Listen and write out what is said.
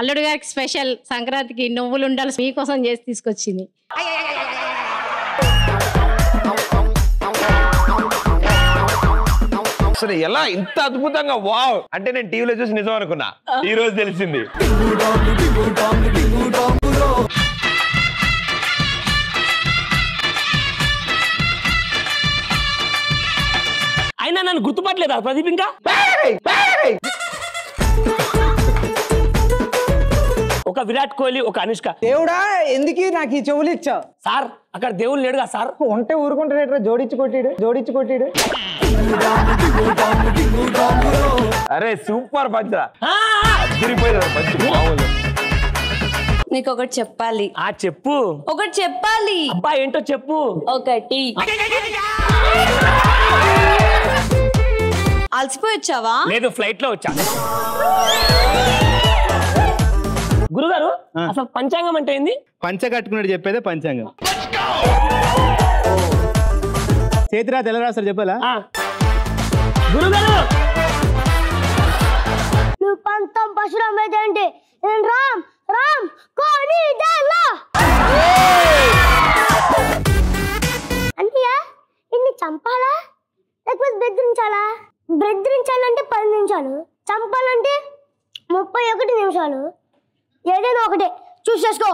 అల్లుడు గారికి స్పెషల్ సంక్రాంతికి నువ్వులు ఉండాలి మీకోసం చేసి తీసుకొచ్చింది. అసలు ఎలా ఇంత అద్భుతంగా వావ్ అంటే నేను టీవీలో చూసి నిజం అనుకున్నా, ఈ రోజు తెలిసింది. అయినా నన్ను గుర్తుపట్టలేదా ప్రదీప్? ఇంకా ఒక విరాట్ కోహ్లీ, ఒక అనుష్క. దేవుడా ఎందుకు నాకు ఈ చెవులు ఇచ్చావు సార్? అక్కడ దేవుళ్ళు లేడుగా సార్. ఉంటే ఊరుకుంటాడు, జోడించి కొట్టాడు. అరే సూపర్ పంచరా, నీకు ఒకటి చెప్పాలి. చెప్పు. ఒకటి చెప్పాలి. అబ్బా ఏంటో చెప్పు. ఒకటి అలసిపోయి వచ్చావా? లేదు, ఫ్లైట్ లో వచ్చా. గురుగారు అసలు పంచాంగం అంటే ఏంది? పంచ కట్టుకున్నాడు చెప్పేదే పంచాంగం. చేతిరా తెల్లరాస్తారు చెప్పాలా? గురుగారు నువ్వు పంతం పశురాం ఏంటి? రామ్ రామ్ కోని డేలా అంటియా ఇన్ని చంపాలా లేకపోతే బెదిరించాలా? బెదిరించాలంటే 10 నిమిషాలు, చంపాలంటే 31 నిమిషాలు. ఏదైనా ఒకటే చూసి చేసుకో.